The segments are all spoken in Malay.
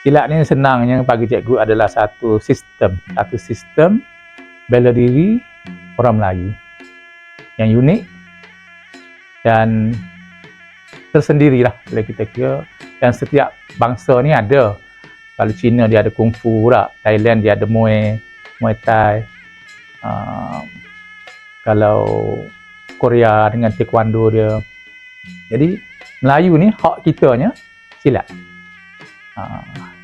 Silat ni senangnya bagi cikgu adalah satu sistem bela diri orang Melayu yang unik dan tersendirilah bila kita kira, dan setiap bangsa ni ada. Kalau Cina dia ada kungfu pula, Thailand dia ada Muay Thai, kalau Korea dengan taekwondo dia. Jadi Melayu ni hak kitanya silat.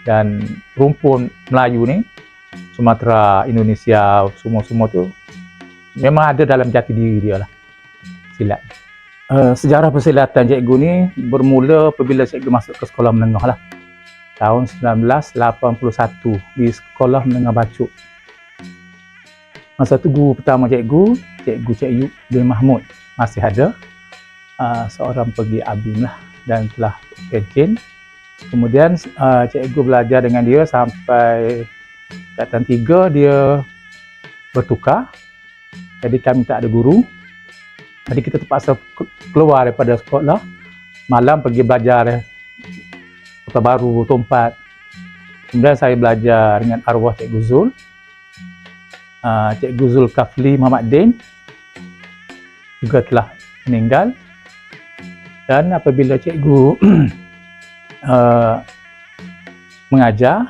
Dan rumpun Melayu ni, Sumatera, Indonesia, semua tu memang ada dalam jati diri dia lah, silat. Sejarah persilatan cikgu ni bermula apabila cikgu masuk ke sekolah menengah lah, tahun 1981 di Sekolah Menengah Bacuk. Masa tu guru pertama cikgu Cik Yub bin Mahmud masih ada, seorang pergi Abim lah dan telah pension. Kemudian cikgu belajar dengan dia sampai tingkatan 3 dia bertukar. Jadi kami tak ada guru. Jadi kita terpaksa keluar daripada sekolah, malam pergi belajar Kota Baru, Tompat. Kemudian saya belajar dengan arwah Cikgu Zul, Cikgu Zulkafli Muhammad Din juga telah meninggal. Dan apabila cikgu mengajar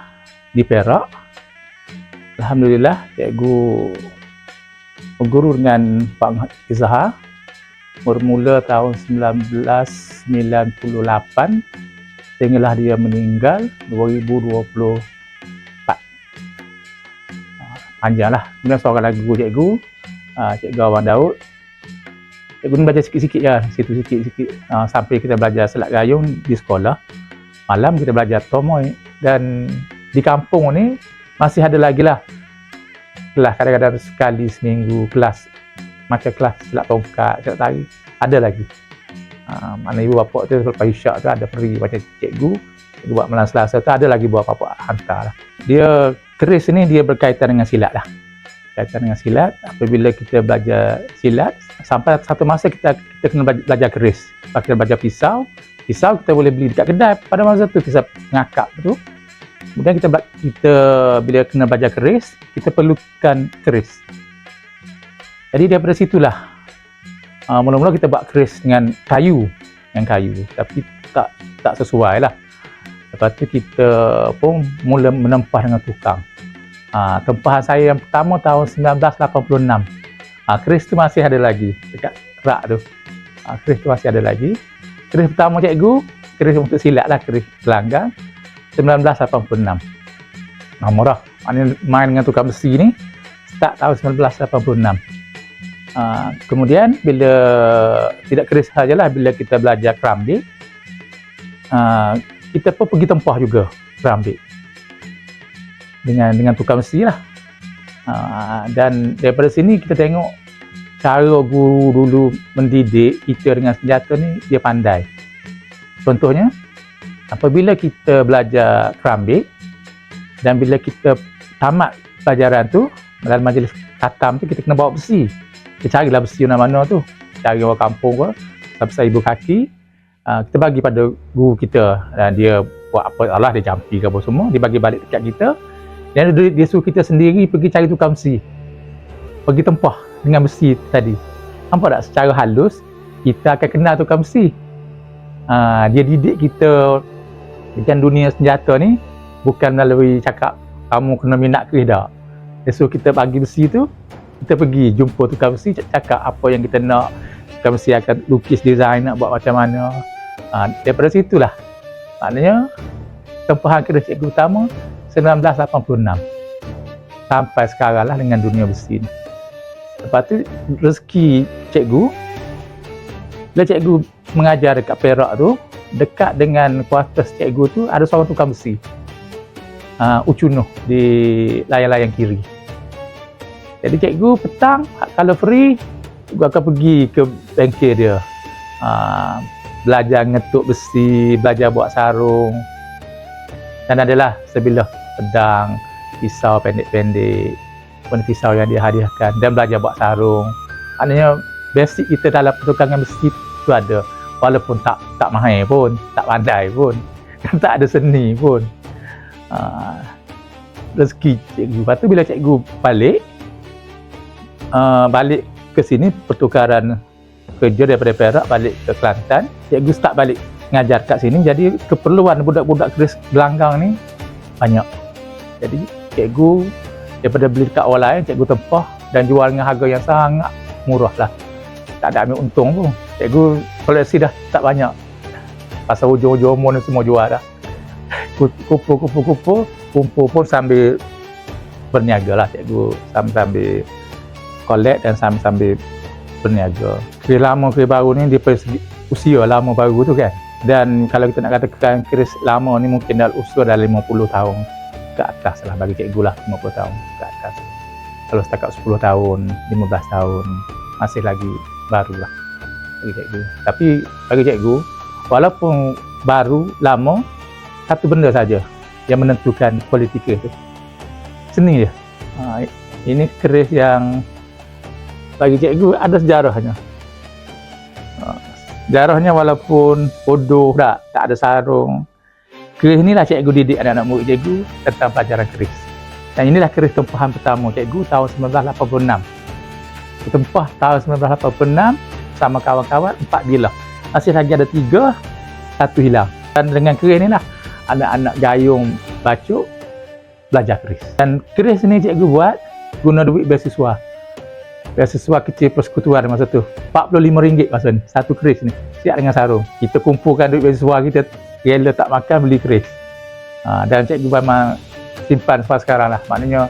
di Perak, alhamdulillah cikgu berguru dengan Pak Muhammad Izhar bermula tahun 1998 sehinggalah dia meninggal 2024. Panjanglah. Kemudian seorang lagi guru cikgu, Cikgu Awan Daud. Cikgu ni belajar sikit-sikit je, situ sikit-sikit, sampai kita belajar selat gayung di sekolah. Malam kita belajar tomoy, dan di kampung ni masih ada lagi lah kelas, kadang-kadang sekali seminggu kelas, macam kelas selat tongkat, selat tari, ada lagi. Mana ibu bapa tu selepas isyak tu ada pergi macam cikgu buat malam Selasa tu, ada lagi buat apa-apa hantar lah. Dia keris ni dia berkaitan dengan silat lah. Berkaitan dengan silat. Apabila kita belajar silat, sampai satu masa kita kena belajar keris. Kita belajar pisau kita boleh beli dekat kedai pada masa tu, pisau ngakak tu. Kemudian kita bila kena belajar keris, kita perlukan keris. Jadi daripada situlah mula-mula kita buat keris dengan kayu, tapi tak sesuai lah. Lepas tu kita pun mula menempah dengan tukang. Tempahan saya yang pertama tahun 1986. Keris tu masih ada lagi dekat rak tu. Keris tu masih ada lagi. Keris pertama cikgu, keris untuk silat lah, keris pelanggan, 1986. Murah. Maknanya main dengan tukang besi ni start tahun 1986. Kemudian bila tidak keris sajalah, bila kita belajar kerambik, kita pun pergi tempah juga kerambik dengan tukang besi lah. Dan daripada sini kita tengok cara guru dulu mendidik kita dengan senjata ni, dia pandai. Contohnya, apabila kita belajar kerambik dan bila kita tamat pelajaran tu, dalam majlis khatam tu kita kena bawa besi. Kita carilah besi mana-mana tu, cari orang kampung ke, sampai ibu kaki, kita bagi pada guru kita, dan dia buat apa, Allah dia jampi ke apa semua, dia bagi balik dekat kita, dan dia suruh kita sendiri pergi cari tukang besi, pergi tempah dengan besi tadi. Nampak tak, secara halus kita akan kenal tukang besi. Dia didik kita dengan dunia senjata ni bukan melalui cakap kamu kena minat keris dah. Dia suruh kita bagi besi tu, kita pergi jumpa tukang besi, cakap apa yang kita nak, tukang besi akan lukis design nak buat macam mana. Daripada situlah maknanya tempahan keris cikgu utama 1986 sampai sekarang lah dengan dunia besi ni. Lepas tu rezeki cikgu, bila cikgu mengajar dekat Perak tu, dekat dengan kuartus cikgu tu ada seorang tukang besi, Ucunuh di layang-layang kiri. Jadi cikgu petang kalau free, cikgu akan pergi ke bengkel dia, belajar ngetuk besi, belajar buat sarung, dan adalah sebilah pedang, pisau pendek-pendek, pun pisau yang dia hadiahkan, dan belajar buat sarung. Maknanya basic kita dalam pertukangan besi tu ada, walaupun tak mahal pun, tak pandai pun, tak ada seni pun. rezeki cikgu. Lepas tu bila cikgu balik ke sini, pertukaran kerja daripada Perak balik ke Kelantan, cikgu start balik ngajar kat sini. Jadi keperluan budak-budak keris gelanggang ni banyak. Jadi cikgu daripada beli dekat orang lain, cikgu tempah dan jual dengan harga yang sangat murah lah. Tak ada ambil untung pun. Cikgu koleksi dah tak banyak. Pasal hujung-hujung umur ni semua jual dah. Kumpul pun sambil berniaga lah cikgu, sambil collect dan sambil berniaga. Keris lama, keris baru ni daripada segi usia lama baru tu kan. Dan kalau kita nak katakan keris lama ni mungkin dah usia dah 50 tahun ke atas lah bagi cikgu lah, 50 tahun ke atas. Kalau setakat 10 tahun, 15 tahun masih lagi baru lah bagi cikgu. Tapi bagi cikgu, walaupun baru, lama, satu benda saja yang menentukan kualiti keris tu, seni dia. Ini keris yang bagi cikgu ada sejarahnya. Sejarahnya walaupun bodoh tak ada sarung, keris inilah cikgu didik anak-anak murid cikgu tentang pelajaran keris. Dan inilah keris tempahan pertama cikgu tahun 1986. Tempah tahun 1986 sama kawan-kawan 4 bilah. Masih lagi ada 3, 1 hilang. Dan dengan keris inilah anak-anak Gayung Bacok belajar keris. Dan keris ni cikgu buat guna duit beasiswa. Beasiswa kecil persekutuan masa tu. RM45 masa ni, satu keris ni. Siap dengan sarung. Kita kumpulkan duit beasiswa kita, rela tak makan beli keris. Dan cikgu memang simpan sampai sekarang lah. Maknanya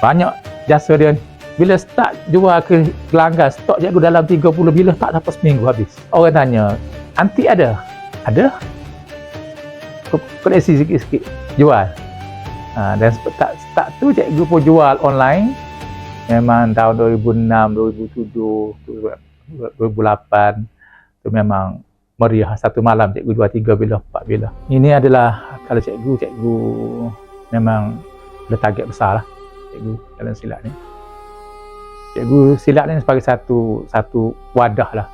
banyak jasa dia ni. Bila start jual ke pelanggan, stok cikgu dalam 30 bilah, tak sampai seminggu habis. Orang tanya, antik ada? Ada? Koleksi sikit-sikit, jual. Dan start tu cikgu pun jual online. Memang tahun 2006, 2007, 2008 tu memang meriah. Satu malam cikgu jual 3 bilah, 4 bilah. Ini adalah kalau cikgu memang ada target besar lah cikgu dalam silat ni. Cikgu silat ni sebagai satu wadah lah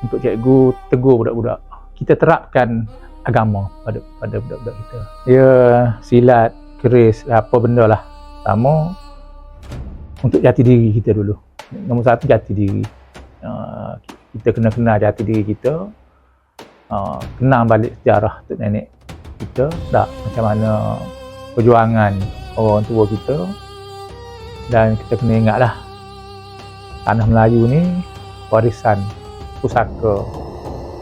untuk cikgu tegur budak-budak. Kita terapkan agama pada budak-budak kita. Ya, silat, keris, apa benda lah. Pertama, untuk jati diri kita dulu. Nombor satu, jati diri. Kita kena kenal jati diri kita. Kenal balik sejarah tok nenek kita. Macam mana perjuangan orang tua kita. Dan kita kena ingatlah, tanah Melayu ni warisan pusaka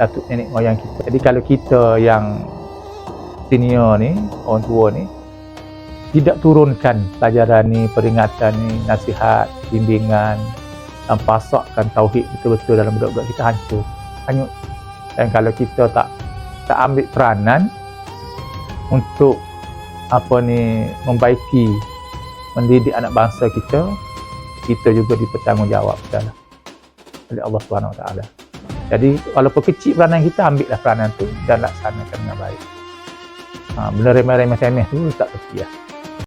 datuk nenek moyang kita. Jadi kalau kita yang senior ni, orang tua ni, tidak turunkan pelajaran ni, peringatan ni, nasihat, bimbingan, dan pasakkan tauhid betul-betul dalam budak-budak kita, hancur, hanyut. Dan kalau kita tak ambil peranan untuk membaiki, mendidik anak bangsa kita, kita juga dipertanggungjawabkan oleh Allah SWT. Jadi walaupun kecil peranan kita, ambillah peranan tu dan laksanakan dengan baik. Benda remeh-remeh tu tak pergi lah.